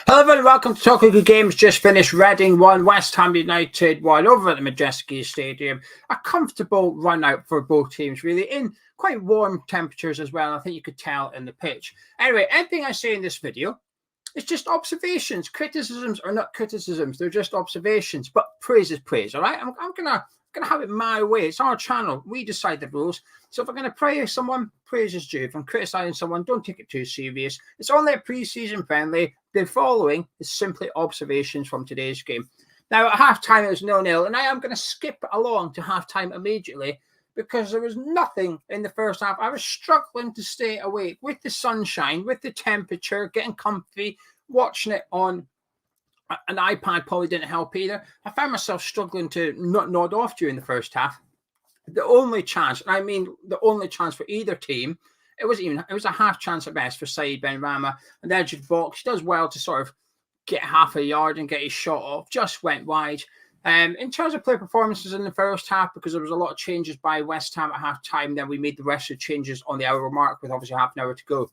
Hello everyone, welcome to Talking Good Games. Just finished Reading 1, West Ham United 1 over at the Madejski Stadium. A comfortable run out for both teams, really, in quite warm temperatures as well. I think you could tell in the pitch. Anyway, anything I say in this video is just observations. Criticisms are not criticisms, they're just observations. But praise is praise, all right? I'm gonna have it my way. It's our channel. We decide the rules. So if I'm going to praise someone, praise is due. If I'm criticizing someone, don't take it too serious. It's only a pre-season friendly. The following is simply observations from today's game. Now, at half-time, it was 0-0, and I am going to skip along to half-time immediately because there was nothing in the first half. I was struggling to stay awake with the sunshine, with the temperature, getting comfy, watching it on an iPad probably didn't help either. I found myself struggling to not nod off during the first half. The only chance, and I mean the only chance for either team, it was a half chance at best for Saeed Benrahma. On the edge of the box, he does well to sort of get half a yard and get his shot off. Just went wide. In terms of player performances in the first half, because there was a lot of changes by West Ham at half time, then we made the rest of the changes on the hour mark with obviously half an hour to go.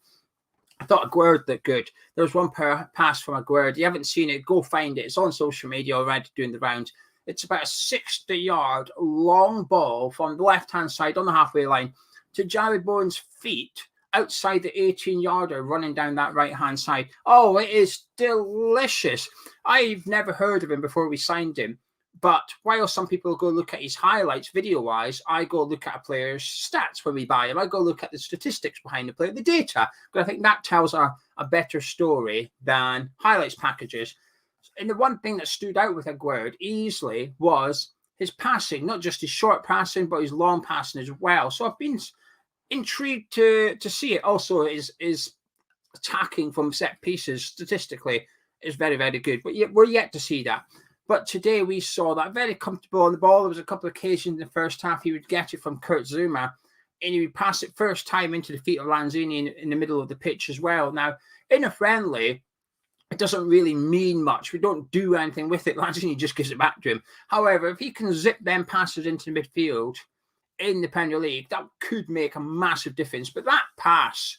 I thought Aguerd looked good. There was one pass from Aguerd. You haven't seen it, go find it. It's on social media already doing the rounds. It's about a 60-yard long ball from the left-hand side on the halfway line to Jared Bowen's feet outside the 18-yarder running down that right-hand side. Oh, it is delicious. I've never heard of him before we signed him. But while some people go look at his highlights video-wise, I go look at a player's stats when we buy him. I go look at the statistics behind the player, the data. But I think that tells a better story than highlights packages. And the one thing that stood out with Aguerd easily was his passing, not just his short passing, but his long passing as well. So I've been intrigued to see it. Also, his attacking from set pieces statistically is very, very good. But we're yet to see that. But today we saw that very comfortable on the ball. There was a couple of occasions in the first half he would get it from Kurt Zouma and he would pass it first time into the feet of Lanzini in the middle of the pitch as well. Now, in a friendly, it doesn't really mean much. We don't do anything with it. Lanzini just gives it back to him. However, if he can zip them passes into the midfield in the Premier League, that could make a massive difference. But that pass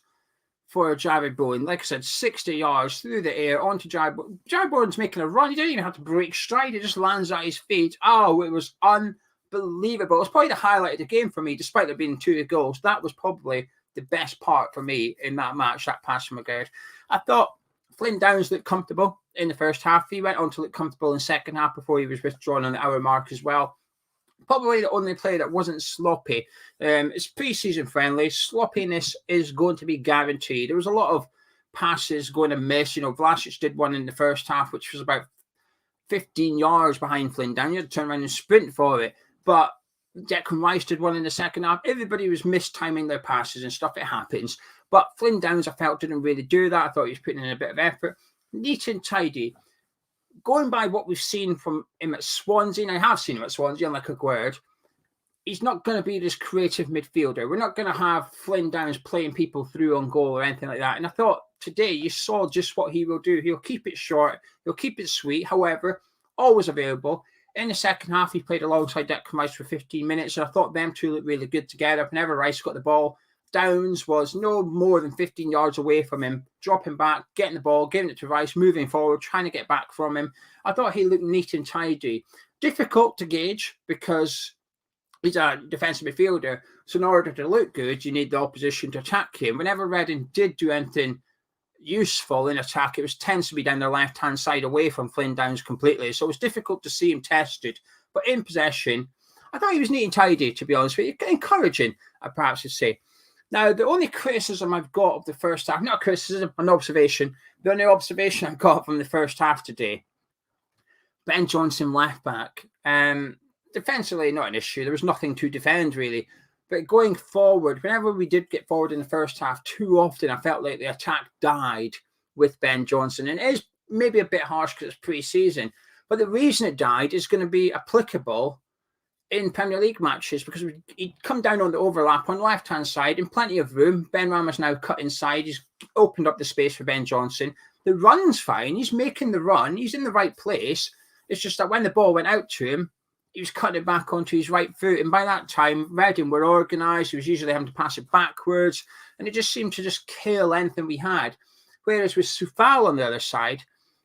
for Jared Bowen, like I said, 60 yards through the air onto Jared Bowen. Jared Bowen's making a run. He didn't even have to break stride. It just lands at his feet. Oh, it was unbelievable. It was probably the highlight of the game for me, despite there being 2 goals. That was probably the best part for me in that match, that pass from Aguerd. I thought Flynn Downs looked comfortable in the first half. He went on to look comfortable in the second half before he was withdrawn on the hour mark as well. Probably the only player that wasn't sloppy. It's pre-season friendly. Sloppiness is going to be guaranteed. There was a lot of passes going to miss. You know, Vlasic did one in the first half, which was about 15 yards behind Flynn Downs. You had to turn around and sprint for it. But Declan Rice did one in the second half. Everybody was mistiming their passes and stuff. It happens. But Flynn Downs, I felt, didn't really do that. I thought he was putting in a bit of effort. Neat and tidy. Going by what we've seen from him at Swansea, and I have seen him at Swansea, unlike Aguerd, he's not going to be this creative midfielder. We're not going to have Flynn Downs playing people through on goal or anything like that. And I thought today you saw just what he will do. He'll keep it short. He'll keep it sweet. However, always available. In the second half, he played alongside Declan Rice for 15 minutes. And I thought them two looked really good together. Whenever Rice got the ball, Downs was no more than 15 yards away from him, dropping back, getting the ball, giving it to Rice, moving forward, trying to get back from him. I thought he looked neat and tidy. Difficult to gauge because he's a defensive midfielder. So in order to look good, you need the opposition to attack him. Whenever Reading did do anything useful in attack, it tends to be down the left-hand side away from Flynn Downs completely. So it was difficult to see him tested. But in possession, I thought he was neat and tidy, to be honest with you. Encouraging, I perhaps would say. Now, the only criticism I've got of the first half, not criticism, an observation, the only observation I've got from the first half today, Ben Johnson left back. Defensively, not an issue. There was nothing to defend, really. But going forward, whenever we did get forward in the first half, too often I felt like the attack died with Ben Johnson. And it is maybe a bit harsh because it's pre-season. But the reason it died is going to be applicable in Premier League matches because he'd come down on the overlap on the left-hand side in plenty of room. Benrahma's now cut inside. He's opened up the space for Ben Johnson. The run's fine. He's making the run. He's in the right place. It's just that when the ball went out to him, he was cutting it back onto his right foot. And by that time, Reading were organised. He was usually having to pass it backwards. And it just seemed to just kill anything we had. Whereas with Soufal on the other side,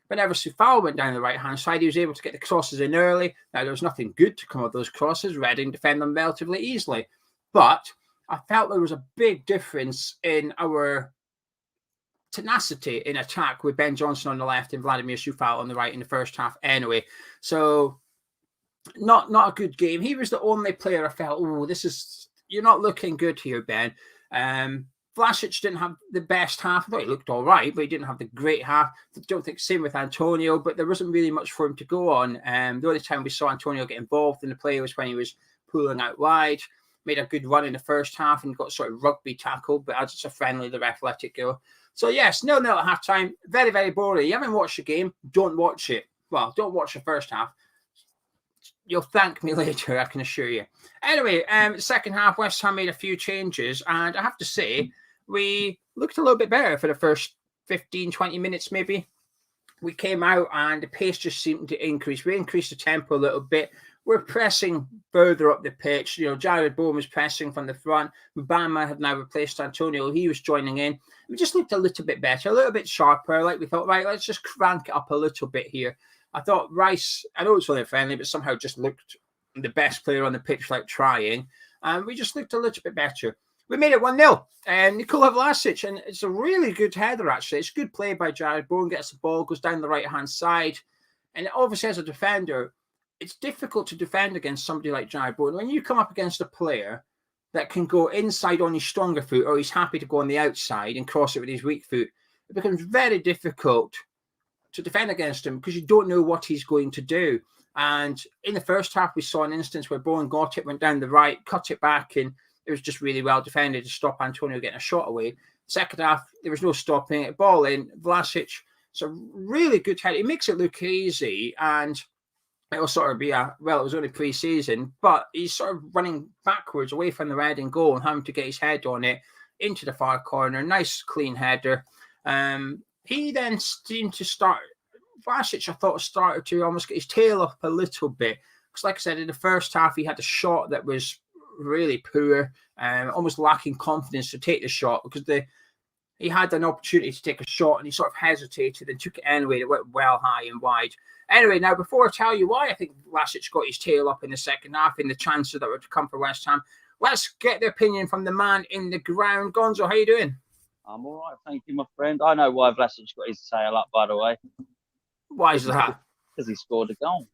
whenever Sufal went down the right-hand side, he was able to get the crosses in early. Now, there was nothing good to come of those crosses. Reading defend them relatively easily. But I felt there was a big difference in our tenacity in attack with Ben Johnson on the left and Vladimir Sufal on the right in the first half anyway. So not a good game. He was the only player I felt, you're not looking good here, Ben. Vlasic didn't have the best half. I thought he looked all right, but he didn't have the great half. I don't think same with Antonio, but there wasn't really much for him to go on. The only time we saw Antonio get involved in the play was when he was pulling out wide. Made a good run in the first half and got sort of rugby tackled, but as it's a friendly, the ref let it go. So yes, 0-0 at half time. Very, very boring. You haven't watched the game, don't watch it. Well, don't watch the first half. You'll thank me later, I can assure you. Anyway, second half, West Ham made a few changes, and I have to say, we looked a little bit better for the first 15, 20 minutes maybe. We came out and the pace just seemed to increase. We increased the tempo a little bit. We're pressing further up the pitch. Jared Bowen was pressing from the front. Mbama had now replaced Antonio. He was joining in. We just looked a little bit better, a little bit sharper. Like we thought, right, let's just crank it up a little bit here. I thought Rice, I know it's only friendly, but somehow just looked the best player on the pitch, like trying. And we just looked a little bit better. We made it 1-0. And Nikola Vlasic, and it's a really good header, actually. It's good play by Jared Bowen, gets the ball, goes down the right-hand side. And obviously, as a defender, it's difficult to defend against somebody like Jared Bowen. When you come up against a player that can go inside on his stronger foot, or he's happy to go on the outside and cross it with his weak foot, it becomes very difficult to defend against him because you don't know what he's going to do. And in the first half, we saw an instance where Bowen got it, went down the right, cut it back, and it was just really well defended to stop Antonio getting a shot away. Second half, there was no stopping it. Ball in. Vlasic, it's a really good head. It makes it look easy, and it'll sort of be it was only pre-season, but he's sort of running backwards away from the Reading goal and having to get his head on it into the far corner. Nice, clean header. He then seemed to start, Vlasic, I thought, started to almost get his tail up a little bit. Because like I said, in the first half, he had a shot that was really poor, almost lacking confidence to take the shot because he had an opportunity to take a shot and he sort of hesitated and took it anyway. It went well high and wide. Anyway, now before I tell you why I think Vlasic got his tail up in the second half in the chances that were to come for West Ham, let's get the opinion from the man in the ground. Gonzo, how you doing? I'm all right, thank you, my friend. I know why Vlasic got his tail up, by the way. Why is that? Because he scored a goal.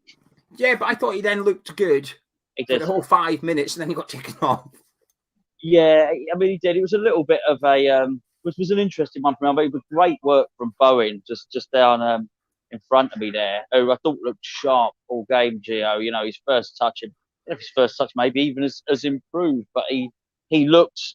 Yeah, but I thought he then looked good for the whole 5 minutes and then he got taken off. Yeah, I mean, he did. It was a little bit of a, which was an interesting one for me. I mean, it was great work from Bowen, just down in front of me there, who I thought looked sharp all game, Gio. His first touch, maybe even has improved, but he looked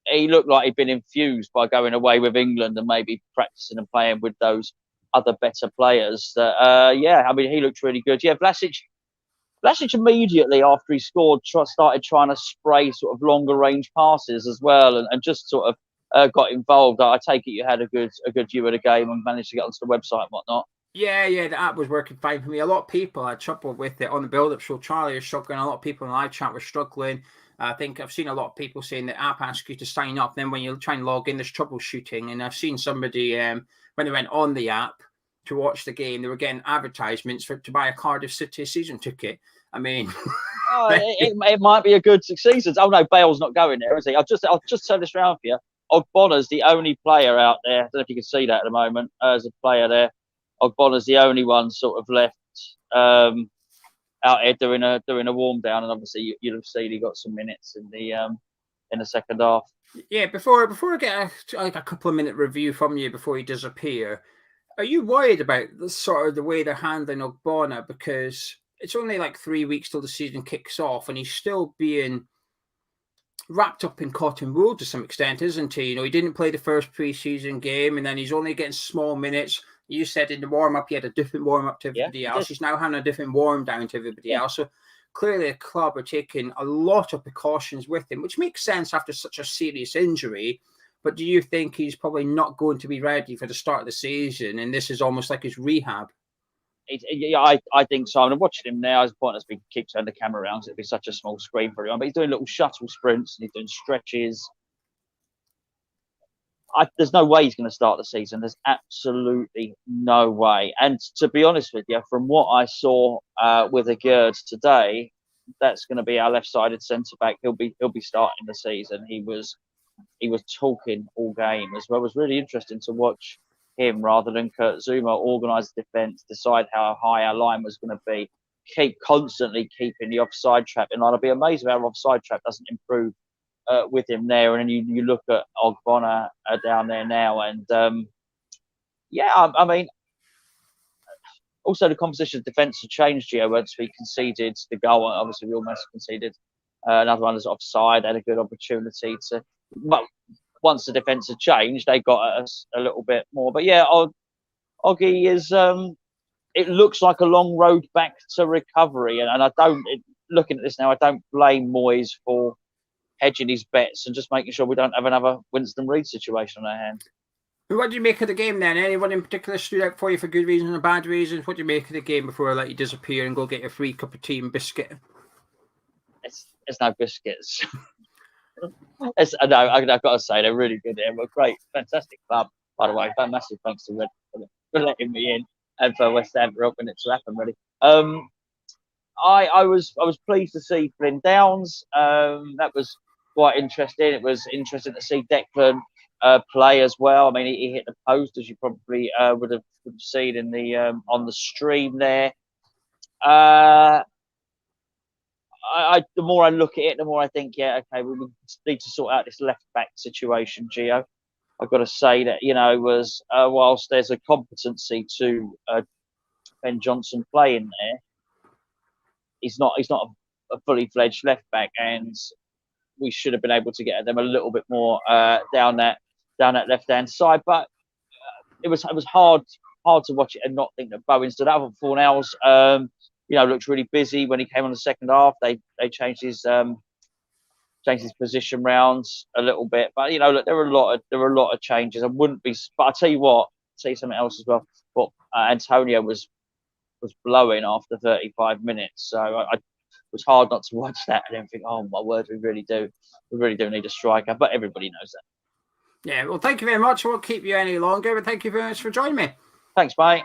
like he'd been infused by going away with England and maybe practicing and playing with those other better players. I mean, he looked really good. Yeah, Vlasic immediately after he scored started trying to spray sort of longer range passes as well, and just sort of got involved. I take it you had a good view of the game and managed to get onto the website and whatnot. Yeah, the app was working fine for me. A lot of people had trouble with it on the build-up show. Charlie was struggling. A lot of people in the live chat were struggling. I think I've seen a lot of people saying the app asks you to sign up. Then when you try and log in, there's troubleshooting. And I've seen somebody, when they went on the app to watch the game, they were getting advertisements to buy a Cardiff City season ticket. I mean... it might be a good season. Oh, no, Bale's not going there, is he? I'll just turn this around for you. Ogbonna's the only player out there. I don't know if you can see that at the moment. As a player there. Ogbonna's the only one sort of left out here doing a warm down, and obviously you'll have seen he got some minutes in the second half. Yeah, before I get a couple of minute review from you before he disappear, are you worried about the way they're handling Ogbonna, because it's only like 3 weeks till the season kicks off and he's still being wrapped up in cotton wool to some extent, isn't he? He didn't play the first pre-season game and then he's only getting small minutes. You said in the warm-up he had a different warm-up to everybody else. He's now having a different warm-down to everybody else. So clearly the club are taking a lot of precautions with him, which makes sense after such a serious injury. But do you think he's probably not going to be ready for the start of the season and this is almost like his rehab? I think so. I'm watching him now. It's pointless we keep turning the camera around because it'd be such a small screen for him. But he's doing little shuttle sprints and he's doing stretches. there's no way he's going to start the season. There's absolutely no way. And to be honest with you, from what I saw with Agurd today, that's going to be our left-sided centre back. He'll be starting the season. He was talking all game as well. It was really interesting to watch him rather than Kurt Zuma organise the defence, decide how high our line was going to be, constantly keeping the offside trap in line. I'd be amazed if our offside trap doesn't improve with him there. And then you look at Ogbonna down there now, and I mean, also the composition of defence had changed, Gio, once we conceded the goal. Obviously, we almost conceded another one was offside. Had a good opportunity to, but once the defence had changed, they got us a little bit more. But yeah, Oggy is. It looks like a long road back to recovery, and I don't. Looking at this now, I don't blame Moyes for hedging his bets and just making sure we don't have another Winston Reid situation on our hands. What do you make of the game then? Anyone in particular stood out for you for good reasons or bad reasons? What do you make of the game before I let you disappear and go get your free cup of tea and biscuit? It's no biscuits. I've got to say, they're really good. They're a great, fantastic club, by the way. Massive thanks to Red for letting me in and for West Ham for helping it to happen, really. I was pleased to see Flynn Downs. That was quite interesting. It was interesting to see Declan play as well. I mean, he hit the post, as you probably would have seen in the on the stream there. The more I look at it, the more I think, yeah, okay, we need to sort out this left back situation, Gio. I've got to say that, it was whilst there's a competency to Ben Johnson playing there, he's not a fully fledged left back, and we should have been able to get at them a little bit more down that left hand side. But it was hard to watch it and not think that Bowen stood out for 4 hours. Looked really busy when he came on the second half. They changed his position rounds a little bit, but look, there were a lot of changes. I wouldn't be, but I'll tell you what, say something else as well. But Antonio was blowing after 35 minutes, so it was hard not to watch that and then think, oh my word, we really do need a striker. But everybody knows that. Yeah, well, thank you very much. I won't keep you any longer, but thank you very much for joining me. Thanks, mate.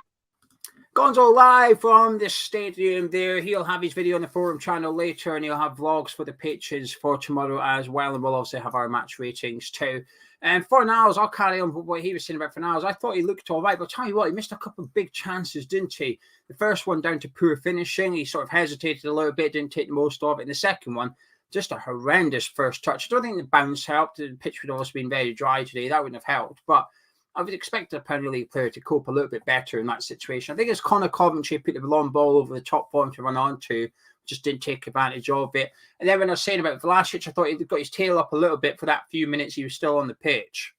Gonzo live from the stadium there. He'll have his video on the forum channel later, and he'll have vlogs for the pitches for tomorrow as well. And we'll also have our match ratings too. And Fornals, I'll carry on with what he was saying about Fornals. I thought he looked all right, but I'll tell you what, he missed a couple of big chances, didn't he? The first one down to poor finishing. He sort of hesitated a little bit, didn't take the most of it. And the second one, just a horrendous first touch. I don't think the bounce helped. The pitch would have also been very dry today. That wouldn't have helped. But I would expect a Premier League player to cope a little bit better in that situation. I think it's Connor Coventry put the long ball over the top for him to run onto, just didn't take advantage of it. And then when I was saying about Vlasic, I thought he got his tail up a little bit for that few minutes he was still on the pitch.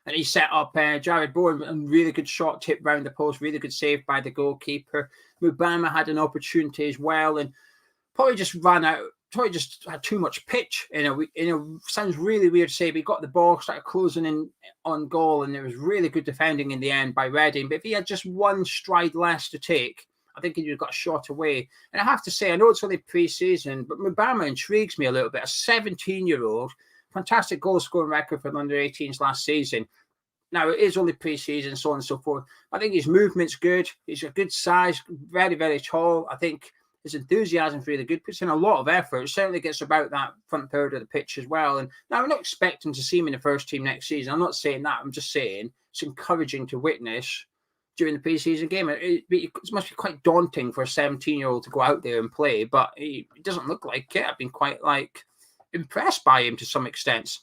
And he set up Jared Bowen, a really good shot tip round the post, really good save by the goalkeeper. Mubama had an opportunity as well, and probably just ran out. Probably just had too much pitch. Sounds really weird to say, but he got the ball, started closing in on goal, and it was really good defending in the end by Reading. But if he had just one stride less to take, I think he'd have got a shot away. And I have to say, I know it's only pre-season, but Mubama intrigues me a little bit. A 17-year-old, fantastic goal-scoring record for the under-18s last season. Now, it is only pre-season, so on and so forth. I think his movement's good. He's a good size, very, very tall. I think his enthusiasm's really good, puts in a lot of effort. It certainly gets about that front third of the pitch as well. And now I'm not expecting to see him in the first team next season. I'm not saying that. I'm just saying it's encouraging to witness during the pre-season game. It must be quite daunting for a 17-year-old to go out there and play, but he doesn't look like it. I've been quite impressed by him to some extent.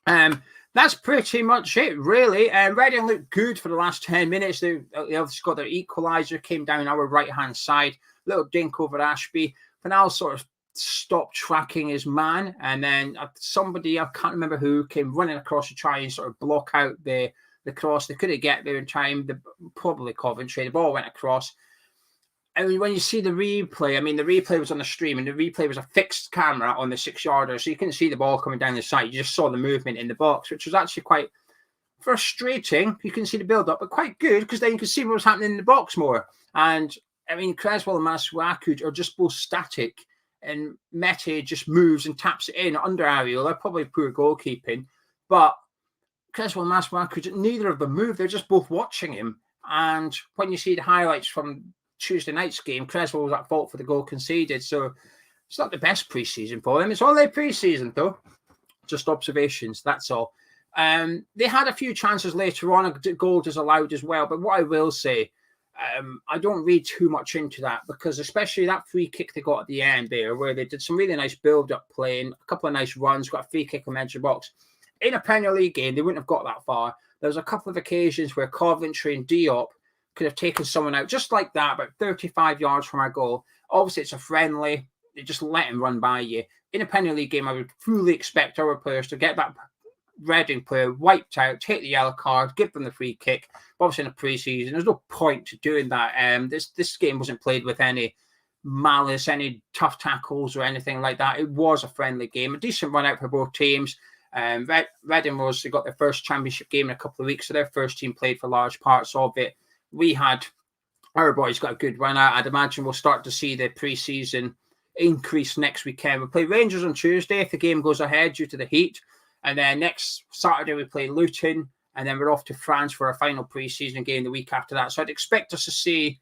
That's pretty much it, really. Reading looked good for the last 10 minutes. They obviously got their equaliser, came down our right-hand side. Little dink over Ashby. Fanal sort of stopped tracking his man, and then somebody, I can't remember who, came running across to try and sort of block out the cross. They couldn't get there in time. Probably Coventry. The ball went across. And when you see the replay, the replay was on the stream, and the replay was a fixed camera on the 6-yarder, so you couldn't see the ball coming down the side. You just saw the movement in the box, which was actually quite frustrating. You can see the build-up, but quite good, because then you can see what was happening in the box more. And Creswell and Masuaku are just both static, and Mete just moves and taps it in under Ariel. They're probably poor goalkeeping, but Creswell and Masmark, neither of them moved. They're just both watching him. And when you see the highlights from Tuesday night's game, Creswell was at fault for the goal conceded. So it's not the best preseason for him. It's only preseason, though. Just observations, that's all. They had a few chances later on. A goal was allowed as well. But what I will say, I don't read too much into that, because especially that free kick they got at the end there, where they did some really nice build-up playing, a couple of nice runs, got a free kick on the edge of the box. In a Premier League game, they wouldn't have got that far. There was a couple of occasions where Coventry and Diop could have taken someone out just like that, about 35 yards from our goal. Obviously, it's a friendly. They just let him run by you. In a Premier League game, I would fully expect our players to get that Reading player wiped out, take the yellow card, give them the free kick. But obviously, in a pre-season, there's no point to doing that. This game wasn't played with any malice, any tough tackles or anything like that. It was a friendly game, a decent run out for both teams. Reading they got their first championship game in a couple of weeks, so their first team played for large parts of it. Our boys got a good run out. I'd imagine we'll start to see the pre-season increase next weekend. We'll play Rangers on Tuesday if the game goes ahead due to the heat. And then next Saturday we play Luton, and then we're off to France for our final pre-season game the week after that. So I'd expect us to see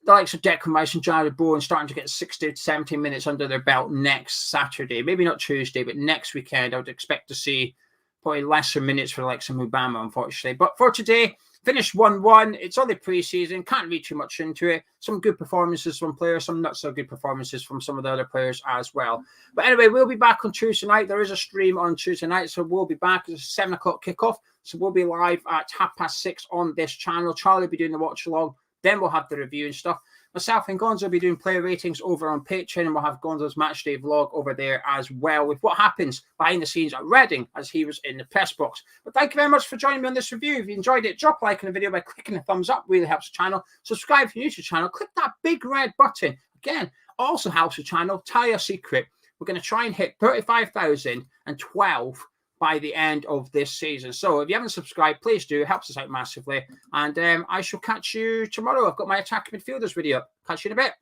the likes of Declan Rice and Jared Bowen starting to get 60 to 70 minutes under their belt next Saturday. Maybe not Tuesday, but next weekend I would expect to see probably lesser minutes for the likes of Mubama, unfortunately. But for today, finished 1-1. It's only pre-season. Can't read too much into it. Some good performances from players, some not so good performances from some of the other players as well. But anyway, we'll be back on Tuesday night. There is a stream on Tuesday night, so we'll be back. It's a 7 o'clock kickoff. So we'll be live at 6:30 on this channel. Charlie will be doing the watch along. Then we'll have the review and stuff. Myself and Gonzo will be doing player ratings over on Patreon, and we'll have Gonzo's match day vlog over there as well with what happens behind the scenes at Reading as he was in the press box. But thank you very much for joining me on this review. If you enjoyed it, drop a like on the video by clicking the thumbs up. Really helps the channel. Subscribe if you're new to the channel. Click that big red button. Again, also helps the channel. Tell you a secret. We're going to try and hit 35,012 by the end of this season. So if you haven't subscribed, please do. It helps us out massively. And I shall catch you tomorrow. I've got my attacking midfielders video. Catch you in a bit.